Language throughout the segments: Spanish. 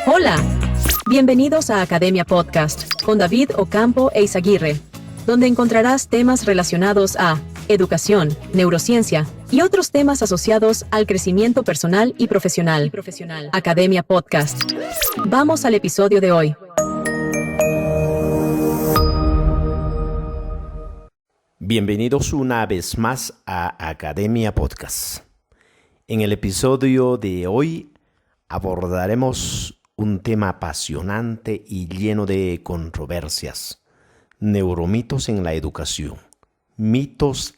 Hola, bienvenidos a Academia Podcast con David Ocampo e Izaguirre, donde encontrarás temas relacionados a educación, neurociencia y otros temas asociados al crecimiento personal y profesional. Academia Podcast. Vamos al episodio de hoy. Bienvenidos una vez más a Academia Podcast. En el episodio de hoy abordaremos un tema apasionante y lleno de controversias: neuromitos en la educación, mitos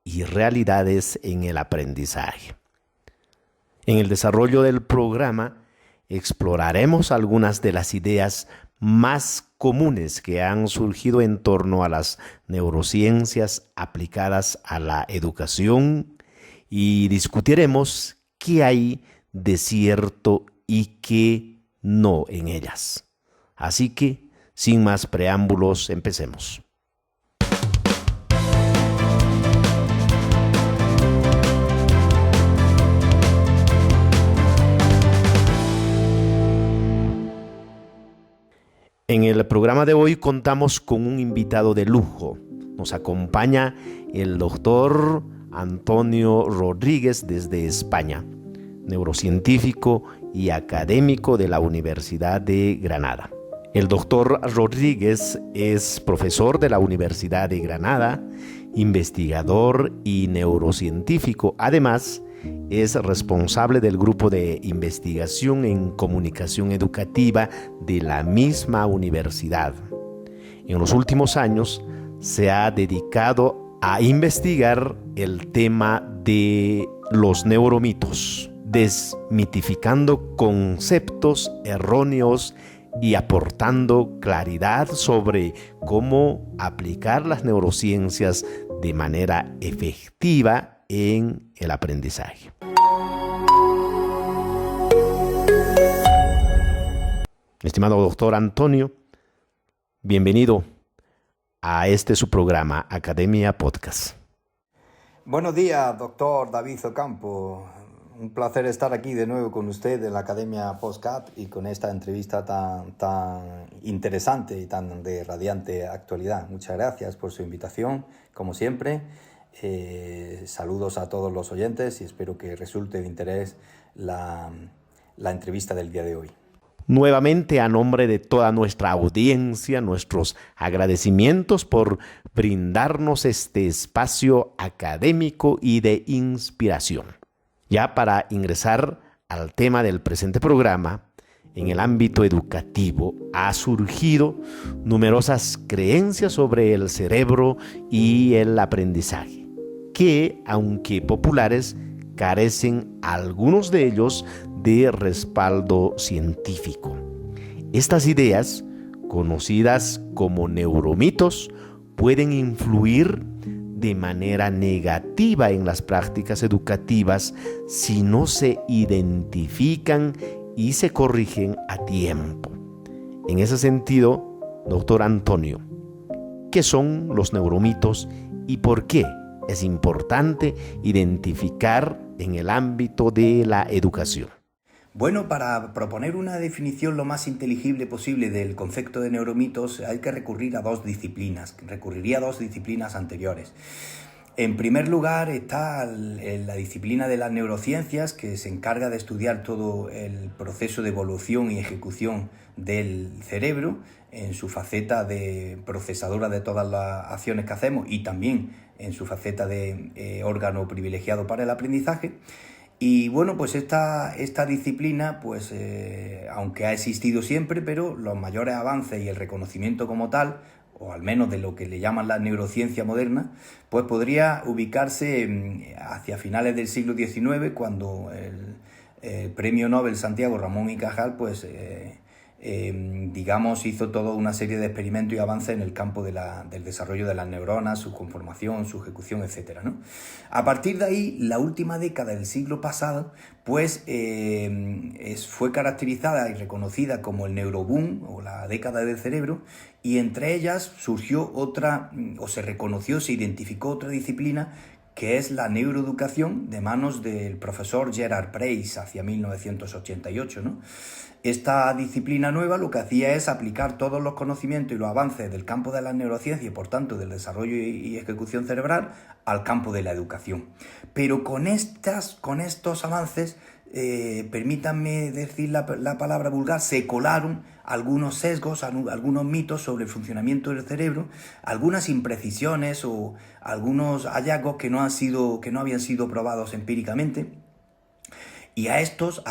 y realidades en el aprendizaje. En el desarrollo del programa exploraremos algunas de las ideas más comunes que han surgido en torno a las neurociencias aplicadas a la educación y discutiremos qué hay de cierto y qué no en ellas. Así que, sin más preámbulos, empecemos. En el programa de hoy contamos con un invitado de lujo. Nos acompaña el doctor Antonio Rodríguez desde España, neurocientífico y académico de la Universidad de Granada. El doctor Rodríguez es profesor de la Universidad de Granada, investigador y neurocientífico. Además, es responsable del grupo de investigación en comunicación educativa de la misma universidad. En los últimos años se ha dedicado a investigar el tema de los neuromitos, desmitificando conceptos erróneos y aportando claridad sobre cómo aplicar las neurociencias de manera efectiva en el aprendizaje. Estimado doctor Antonio, bienvenido a su programa, Academia Podcast. Buenos días, doctor David Ocampo. Un placer estar aquí de nuevo con usted en la Academia Podcast y con esta entrevista tan interesante y tan de radiante actualidad. Muchas gracias por su invitación, como siempre. Saludos a todos los oyentes y espero que resulte de interés la entrevista del día de hoy. Nuevamente, a nombre de toda nuestra audiencia, nuestros agradecimientos por brindarnos este espacio académico y de inspiración. Ya para ingresar al tema del presente programa, en el ámbito educativo ha surgido numerosas creencias sobre el cerebro y el aprendizaje, que, aunque populares, carecen algunos de ellos de respaldo científico. Estas ideas, conocidas como neuromitos, pueden influir de manera negativa en las prácticas educativas si no se identifican y se corrigen a tiempo. En ese sentido, doctor Antonio, ¿qué son los neuromitos y por qué es importante identificar en el ámbito de la educación? Bueno, para proponer una definición lo más inteligible posible del concepto de neuromitos hay que recurrir a dos disciplinas. Recurriría a dos disciplinas anteriores. En primer lugar está la disciplina de las neurociencias, que se encarga de estudiar todo el proceso de evolución y ejecución del cerebro en su faceta de procesadora de todas las acciones que hacemos y también en su faceta de órgano privilegiado para el aprendizaje. Y bueno, pues esta disciplina, pues aunque ha existido siempre, pero los mayores avances y el reconocimiento como tal, o al menos de lo que le llaman la neurociencia moderna, pues podría ubicarse hacia finales del siglo XIX, cuando el premio Nobel Santiago Ramón y Cajal, pues hizo toda una serie de experimentos y avances en el campo del desarrollo de las neuronas, su conformación, su ejecución, etcétera, ¿no? A partir de ahí, la última década del siglo pasado, pues fue caracterizada y reconocida como el neuroboom o la década del cerebro, y entre ellas surgió otra, o se reconoció, se identificó otra disciplina que es la neuroeducación, de manos del profesor Gerard Price hacia 1988, ¿no? Esta disciplina nueva lo que hacía es aplicar todos los conocimientos y los avances del campo de la neurociencia y por tanto del desarrollo y ejecución cerebral al campo de la educación. Pero con estos avances, permítanme decir la palabra vulgar, se colaron algunos sesgos, algunos mitos sobre el funcionamiento del cerebro, algunas imprecisiones o algunos hallazgos que no habían sido probados empíricamente. Y a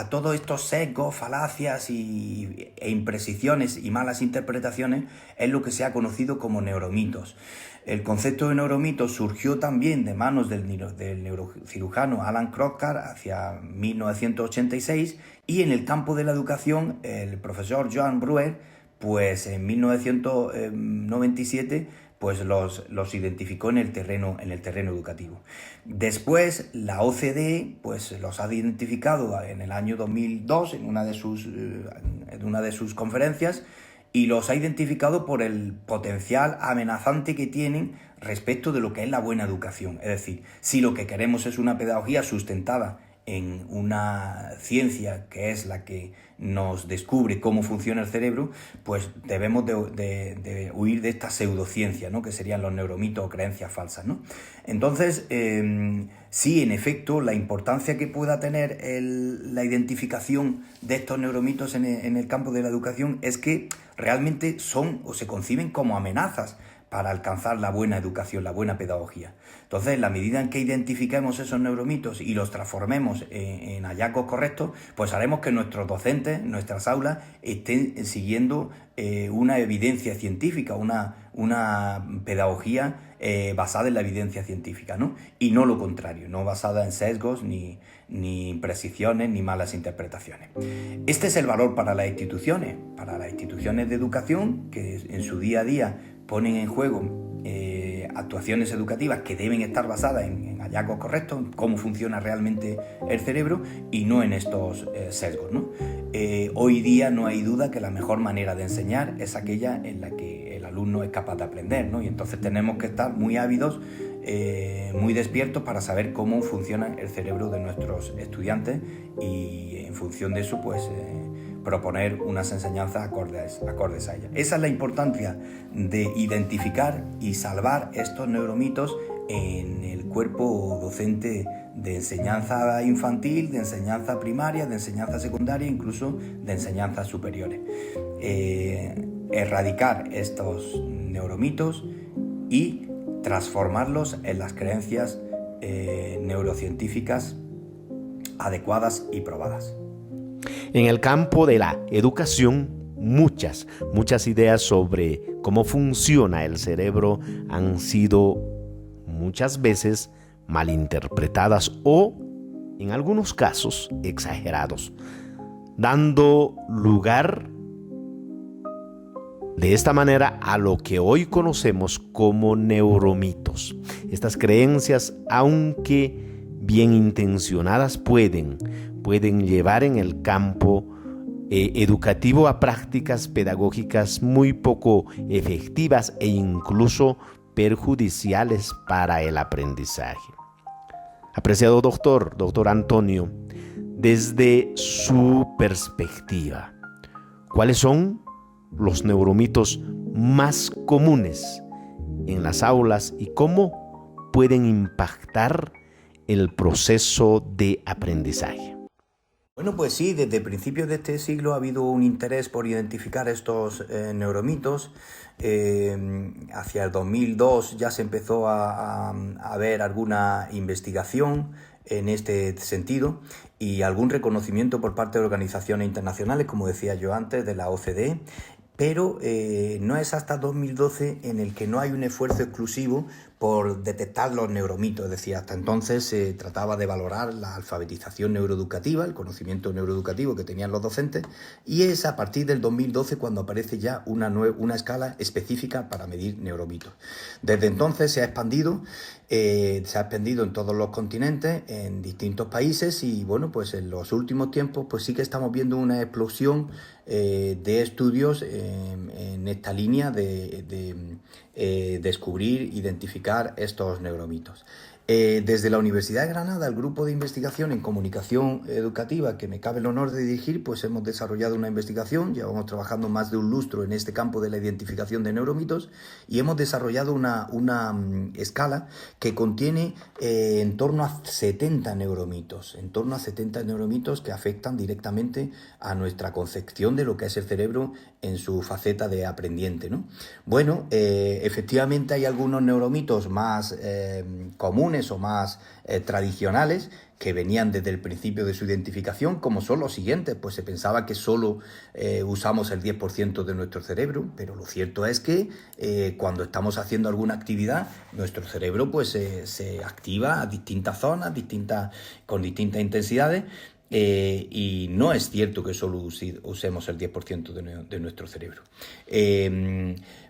todos estos sesgos, falacias e imprecisiones y malas interpretaciones es lo que se ha conocido como neuromitos. El concepto de neuromitos surgió también de manos del neurocirujano Alan Crockett hacia 1986 y en el campo de la educación el profesor Joan Breuer, pues en 1997 pues los identificó en el terreno educativo. Después la OCDE pues los ha identificado en el año 2002 en una de sus conferencias y los ha identificado por el potencial amenazante que tienen respecto de lo que es la buena educación. Es decir, si lo que queremos es una pedagogía sustentada en una ciencia que es la que nos descubre cómo funciona el cerebro, pues debemos de huir de esta pseudociencia, ¿no? Que serían los neuromitos o creencias falsas, ¿no? Entonces, sí, en efecto, la importancia que pueda tener la identificación de estos neuromitos en el campo de la educación es que realmente son o se conciben como amenazas para alcanzar la buena educación, la buena pedagogía. Entonces, en la medida en que identifiquemos esos neuromitos y los transformemos en hallazgos correctos, pues haremos que nuestros docentes, nuestras aulas, estén siguiendo una evidencia científica, una pedagogía basada en la evidencia científica, ¿no? Y no lo contrario, no basada en sesgos, ni imprecisiones, ni malas interpretaciones. Este es el valor para las instituciones de educación, que en su día a día ponen en juego actuaciones educativas que deben estar basadas en hallazgos correctos, en cómo funciona realmente el cerebro y no en estos sesgos, ¿no? Hoy día no hay duda que la mejor manera de enseñar es aquella en la que el alumno es capaz de aprender, ¿no? Y entonces tenemos que estar muy ávidos, muy despiertos para saber cómo funciona el cerebro de nuestros estudiantes y en función de eso, pues proponer unas enseñanzas acordes a ella. Esa es la importancia de identificar y salvar estos neuromitos en el cuerpo docente de enseñanza infantil, de enseñanza primaria, de enseñanza secundaria, incluso de enseñanzas superiores. Erradicar estos neuromitos y transformarlos en las creencias neurocientíficas adecuadas y probadas. En el campo de la educación, muchas ideas sobre cómo funciona el cerebro han sido muchas veces malinterpretadas o, en algunos casos, exagerados, dando lugar de esta manera a lo que hoy conocemos como neuromitos. Estas creencias, aunque bien intencionadas, pueden llevar en el campo educativo a prácticas pedagógicas muy poco efectivas e incluso perjudiciales para el aprendizaje. Apreciado doctor Antonio, desde su perspectiva, ¿cuáles son los neuromitos más comunes en las aulas y cómo pueden impactar el proceso de aprendizaje? Bueno, pues sí, desde principios de este siglo ha habido un interés por identificar estos neuromitos. Hacia el 2002 ya se empezó a ver alguna investigación en este sentido y algún reconocimiento por parte de organizaciones internacionales, como decía yo antes, de la OCDE. Pero no es hasta 2012 en el que no hay un esfuerzo exclusivo por detectar los neuromitos. Es decir, hasta entonces se trataba de valorar la alfabetización neuroeducativa, el conocimiento neuroeducativo que tenían los docentes, y es a partir del 2012 cuando aparece ya una escala específica para medir neuromitos. Desde entonces se ha expandido en todos los continentes, en distintos países, y bueno, pues en los últimos tiempos pues sí que estamos viendo una explosión de estudios en esta línea de descubrir, identificar estos neuromitos. Desde la Universidad de Granada, el grupo de investigación en comunicación educativa que me cabe el honor de dirigir, pues hemos desarrollado una investigación, llevamos trabajando más de un lustro en este campo de la identificación de neuromitos y hemos desarrollado una escala que contiene en torno a 70 neuromitos, que afectan directamente a nuestra concepción de lo que es el cerebro en su faceta de aprendiente, ¿no? Bueno, efectivamente hay algunos neuromitos más comunes o más tradicionales que venían desde el principio de su identificación, como son los siguientes. Pues se pensaba que solo usamos el 10% de nuestro cerebro, pero lo cierto es que cuando estamos haciendo alguna actividad, nuestro cerebro pues se activa a distintas zonas, con distintas intensidades, y no es cierto que solo usemos el 10% de nuestro cerebro.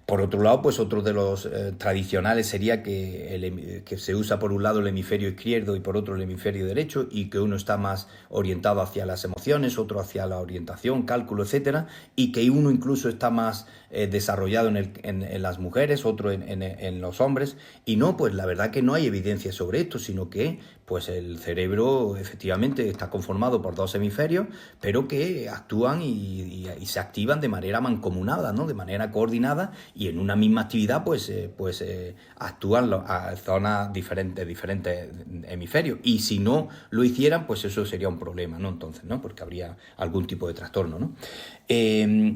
Por otro lado, pues otro de los tradicionales sería que se usa por un lado el hemisferio izquierdo y por otro el hemisferio derecho, y que uno está más orientado hacia las emociones, otro hacia la orientación, cálculo, etcétera, y que uno incluso está más desarrollado en las mujeres, otro en los hombres. Y no, pues la verdad que no hay evidencia sobre esto, sino que pues el cerebro efectivamente está conformado por dos hemisferios, pero que actúan y se activan de manera mancomunada, ¿no? De manera coordinada, y en una misma actividad pues actúan a zonas diferentes hemisferios. Y si no lo hicieran, pues eso sería un problema, ¿no? Entonces, ¿no? Porque habría algún tipo de trastorno, ¿no?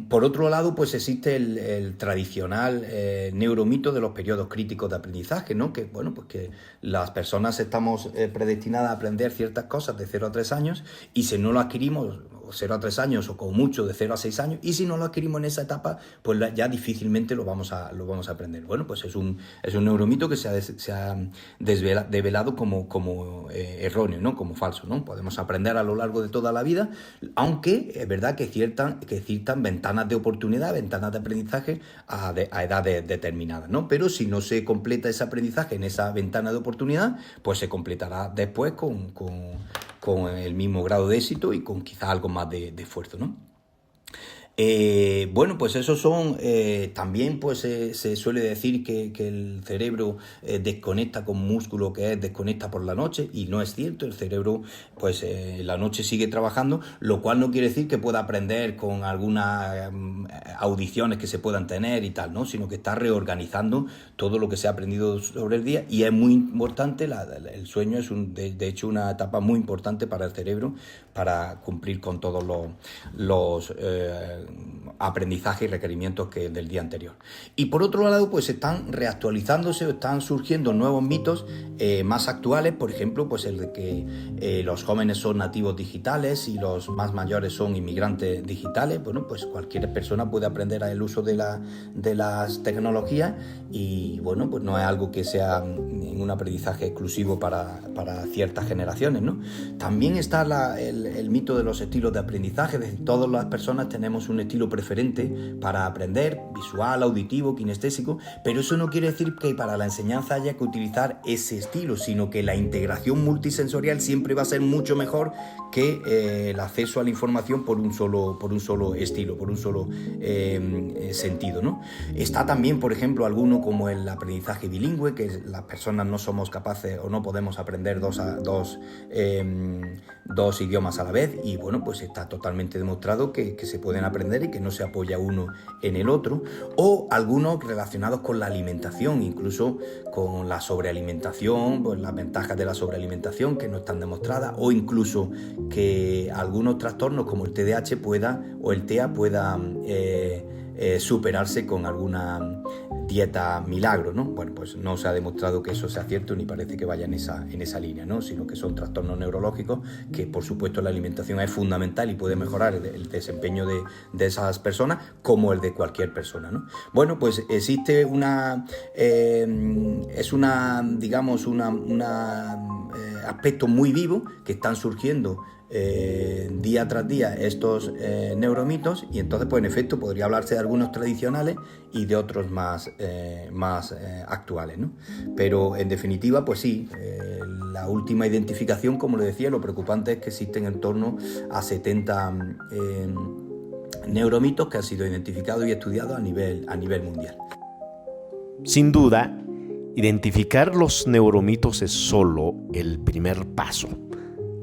Por otro lado, pues existe el tradicional neuromito de los periodos críticos de aprendizaje, ¿no? Que, bueno, pues que las personas estamos predestinadas a aprender ciertas cosas de 0 a 3 años, y si no lo adquirimos 0 a 3 años o como mucho de 0 a 6 años, y si no lo adquirimos en esa etapa, pues ya difícilmente lo vamos a aprender. Bueno, pues es un neuromito que se ha develado como erróneo, ¿no? Como falso, ¿no? Podemos aprender a lo largo de toda la vida, aunque es verdad que existan ventanas de oportunidad, ventanas de aprendizaje a edades determinadas, ¿no? Pero si no se completa ese aprendizaje en esa ventana de oportunidad, pues se completará después con el mismo grado de éxito y con quizás algo más de esfuerzo, ¿no? Bueno, pues esos son, también pues se suele decir que el cerebro desconecta con músculo, desconecta por la noche, y no es cierto. El cerebro pues la noche sigue trabajando, lo cual no quiere decir que pueda aprender con algunas audiciones que se puedan tener y tal, ¿no? Sino que está reorganizando todo lo que se ha aprendido sobre el día, y es muy importante, el sueño es de hecho una etapa muy importante para el cerebro, para cumplir con todos los aprendizajes y requerimientos del día anterior. Y por otro lado, pues están reactualizándose o están surgiendo nuevos mitos más actuales, por ejemplo, pues el de que los jóvenes son nativos digitales y los más mayores son inmigrantes digitales. Bueno, pues cualquier persona puede aprender el uso de las tecnologías, y bueno, pues no es algo que sea un aprendizaje exclusivo para ciertas generaciones, ¿no? También está el mito de los estilos de aprendizaje. Es decir, todas las personas tenemos un estilo preferente para aprender, visual, auditivo, kinestésico, pero eso no quiere decir que para la enseñanza haya que utilizar ese estilo, sino que la integración multisensorial siempre va a ser mucho mejor que el acceso a la información por un solo estilo, por un solo sentido, ¿no? Está también, por ejemplo, alguno como el aprendizaje bilingüe, que las personas no somos capaces o no podemos aprender dos idiomas a la vez, y bueno, pues está totalmente demostrado que se pueden aprender y que no se apoya uno en el otro. O algunos relacionados con la alimentación, incluso con la sobrealimentación, pues las ventajas de la sobrealimentación que no están demostradas, o incluso que algunos trastornos como el TDAH o el TEA pueda superarse con alguna dieta milagro, ¿no? Bueno, pues no se ha demostrado que eso sea cierto, ni parece que vaya en esa línea, ¿no? Sino que son trastornos neurológicos que, por supuesto, la alimentación es fundamental y puede mejorar el desempeño de esas personas, como el de cualquier persona, ¿no? Bueno, pues existe aspecto muy vivo que están surgiendo día tras día estos neuromitos, y entonces pues en efecto podría hablarse de algunos tradicionales y de otros más actuales, ¿no? Pero en definitiva pues sí, la última identificación, como le decía, lo preocupante es que existen en torno a 70 neuromitos que han sido identificados y estudiados a nivel mundial. Sin duda, Identificar los neuromitos es solo el primer paso.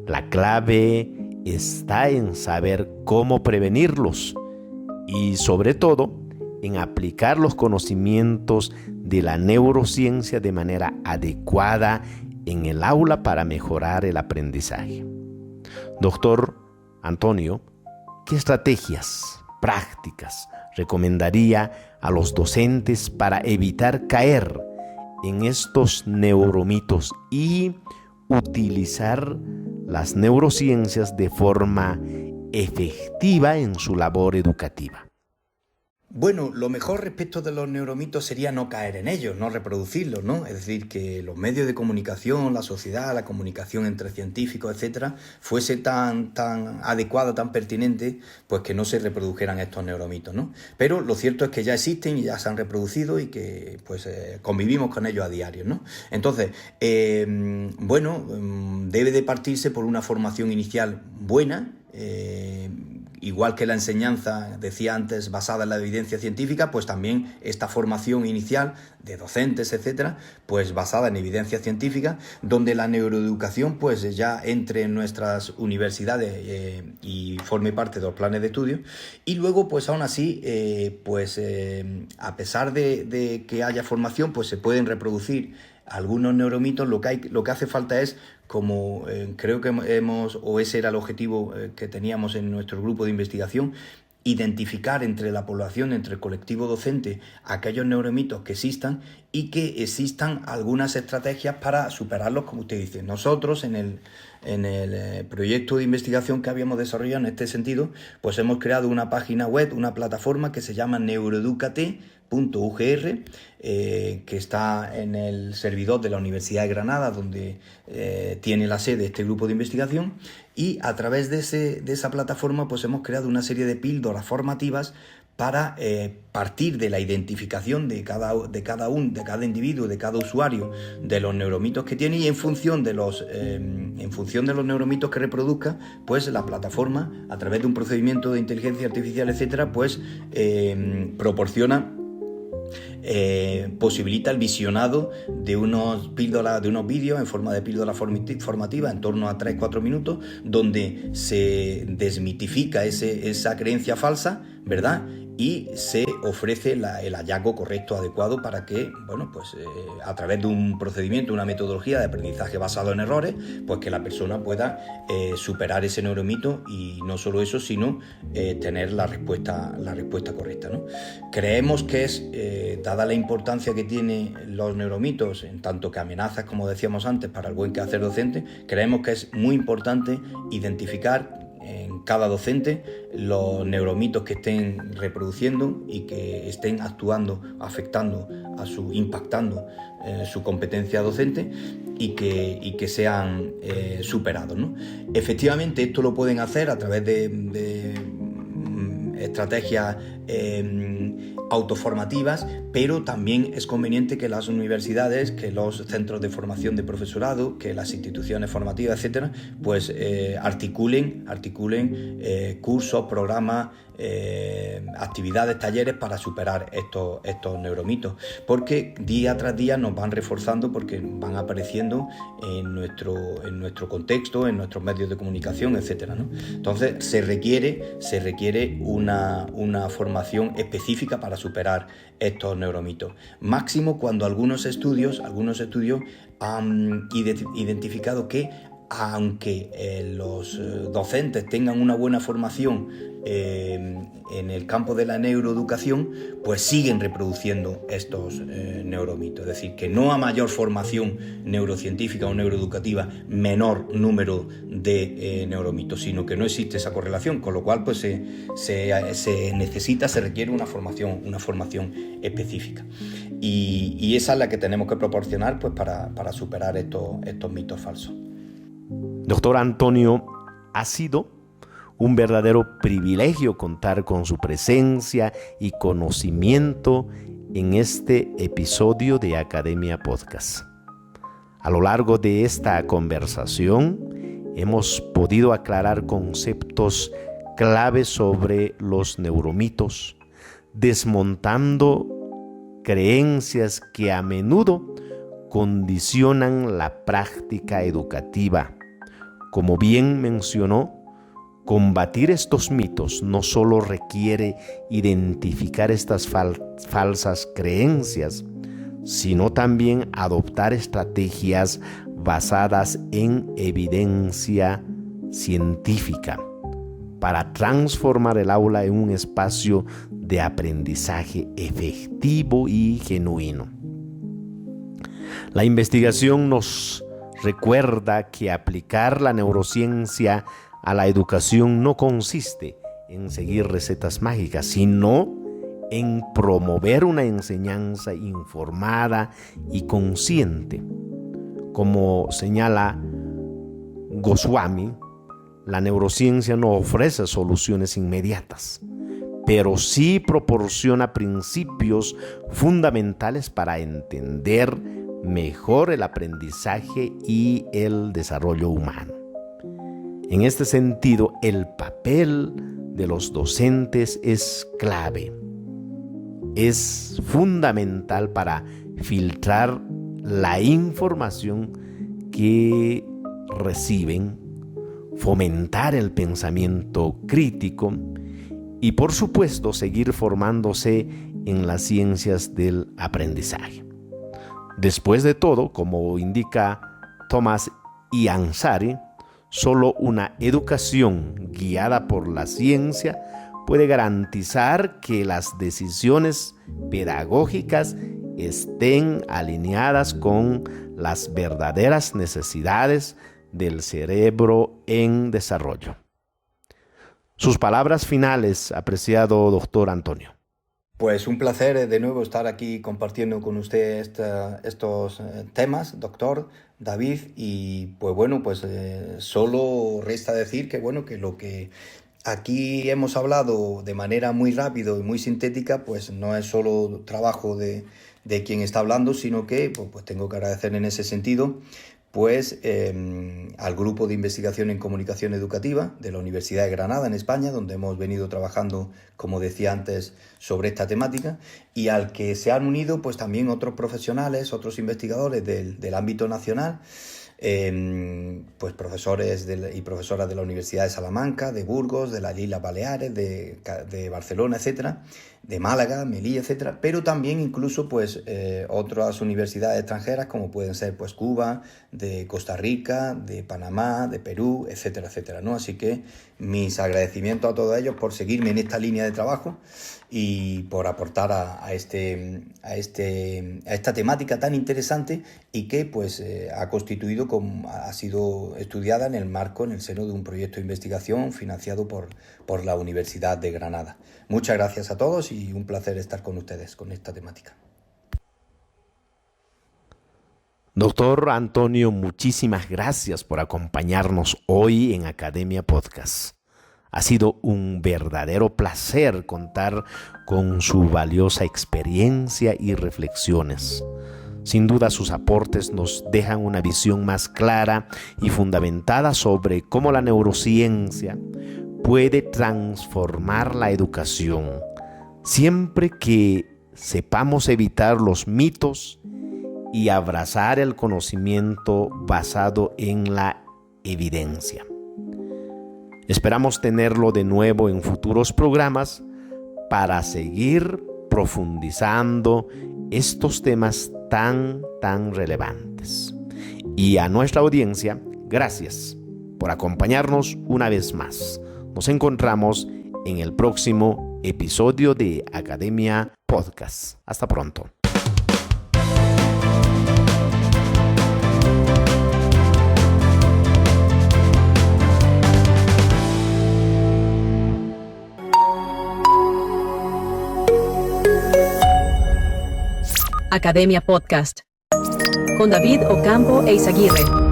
La clave está en saber cómo prevenirlos y, sobre todo, en aplicar los conocimientos de la neurociencia de manera adecuada en el aula para mejorar el aprendizaje. Doctor Antonio, ¿qué estrategias prácticas recomendaría a los docentes para evitar caer en estos neuromitos y utilizar las neurociencias de forma efectiva en su labor educativa? Bueno, lo mejor respecto de los neuromitos sería no caer en ellos, no reproducirlos, ¿no? Es decir, que los medios de comunicación, la sociedad, la comunicación entre científicos, etcétera, fuese tan adecuada, tan pertinente, pues que no se reprodujeran estos neuromitos, ¿no? Pero lo cierto es que ya existen y ya se han reproducido y que pues convivimos con ellos a diario, ¿no? Entonces, debe de partirse por una formación inicial buena, igual que la enseñanza, decía antes, basada en la evidencia científica, pues también esta formación inicial de docentes, etcétera, pues basada en evidencia científica, donde la neuroeducación pues ya entre en nuestras universidades y forme parte de los planes de estudio. Y luego, pues aún así, a pesar de que haya formación, pues se pueden reproducir algunos neuromitos. Lo que hace falta es, como creo que ese era el objetivo que teníamos en nuestro grupo de investigación, identificar entre la población, entre el colectivo docente, aquellos neuromitos que existan y que existan algunas estrategias para superarlos, como usted dice. Nosotros en el proyecto de investigación que habíamos desarrollado en este sentido, pues hemos creado una página web, una plataforma que se llama neuroeducate.ugr, que está en el servidor de la Universidad de Granada, donde tiene la sede este grupo de investigación, y a través de esa plataforma pues hemos creado una serie de píldoras formativas para partir de la identificación de cada individuo, de cada usuario, de los neuromitos que tiene, y en función de los neuromitos que reproduzca, pues la plataforma, a través de un procedimiento de inteligencia artificial, etcétera, pues posibilita el visionado de unos vídeos en forma de píldora formativa en torno a 3-4 minutos, donde se desmitifica esa creencia falsa, ¿verdad? Y se ofrece el hallazgo correcto, adecuado, para que, a través de un procedimiento, una metodología de aprendizaje basado en errores, pues que la persona pueda superar ese neuromito, y no solo eso, sino tener la respuesta correcta, ¿no? Creemos que es, dada la importancia que tienen los neuromitos, en tanto que amenazas, como decíamos antes, para el buen quehacer docente, creemos que es muy importante identificar en cada docente los neuromitos que estén reproduciendo y que estén actuando, impactando su competencia docente, y que sean superados, ¿no? Efectivamente, esto lo pueden hacer a través de estrategias autoformativas, pero también es conveniente que las universidades, que los centros de formación de profesorado, que las instituciones formativas, etcétera, pues articulen cursos, programas, actividades, talleres para superar estos neuromitos, porque día tras día nos van reforzando, porque van apareciendo en nuestro contexto, en nuestros medios de comunicación, etcétera, ¿no? Entonces se requiere una formación específica para superar estos neuromitos. Máximo cuando algunos estudios han identificado que, aunque los docentes tengan una buena formación en el campo de la neuroeducación, pues siguen reproduciendo estos neuromitos. Es decir, que no a mayor formación neurocientífica o neuroeducativa, menor número de neuromitos, sino que no existe esa correlación, con lo cual pues se requiere una formación específica. Y esa es la que tenemos que proporcionar, pues para superar estos mitos falsos. Doctor Antonio, ha sido un verdadero privilegio contar con su presencia y conocimiento en este episodio de Academia Podcast. A lo largo de esta conversación hemos podido aclarar conceptos claves sobre los neuromitos, desmontando creencias que a menudo condicionan la práctica educativa. Como bien mencionó, combatir estos mitos no solo requiere identificar estas falsas creencias, sino también adoptar estrategias basadas en evidencia científica para transformar el aula en un espacio de aprendizaje efectivo y genuino. La investigación nos recuerda que aplicar la neurociencia a la educación no consiste en seguir recetas mágicas, sino en promover una enseñanza informada y consciente. Como señala Goswami, la neurociencia no ofrece soluciones inmediatas, pero sí proporciona principios fundamentales para entender mejor el aprendizaje y el desarrollo humano. En este sentido, el papel de los docentes es clave. Es fundamental para filtrar la información que reciben, fomentar el pensamiento crítico y, por supuesto, seguir formándose en las ciencias del aprendizaje. Después de todo, como indica Thomas Ansari, solo una educación guiada por la ciencia puede garantizar que las decisiones pedagógicas estén alineadas con las verdaderas necesidades del cerebro en desarrollo. Sus palabras finales, apreciado doctor Antonio. Pues un placer de nuevo estar aquí compartiendo con usted estos temas, doctor David, y pues bueno, pues solo resta decir que bueno, que lo que aquí hemos hablado de manera muy rápido y muy sintética, pues no es solo trabajo de quien está hablando, sino que pues tengo que agradecer en ese sentido pues al Grupo de Investigación en Comunicación Educativa de la Universidad de Granada en España, donde hemos venido trabajando, como decía antes, sobre esta temática, y al que se han unido pues también otros profesionales, otros investigadores del ámbito nacional, pues profesores y profesoras de la Universidad de Salamanca, de Burgos, de las Islas Baleares, de Barcelona, etcétera, de Málaga, Melilla, etcétera, pero también incluso pues otras universidades extranjeras como pueden ser pues Cuba, de Costa Rica, de Panamá, de Perú, etcétera, etcétera, ¿no? Así que mis agradecimientos a todos ellos por seguirme en esta línea de trabajo y por aportar a esta temática tan interesante y que pues ha sido estudiada en el seno de un proyecto de investigación financiado por la Universidad de Granada. Muchas gracias a todos y un placer estar con ustedes con esta temática. Doctor Antonio, muchísimas gracias por acompañarnos hoy en Academia Podcast. Ha sido un verdadero placer contar con su valiosa experiencia y reflexiones. Sin duda sus aportes nos dejan una visión más clara y fundamentada sobre cómo la neurociencia puede transformar la educación, siempre que sepamos evitar los mitos y abrazar el conocimiento basado en la evidencia. Esperamos tenerlo de nuevo en futuros programas para seguir profundizando estos temas tan relevantes. Y a nuestra audiencia, gracias por acompañarnos una vez más. Nos encontramos en el próximo episodio de Academia Podcast. Hasta pronto. Academia Podcast con David Ocampo e Izaguirre.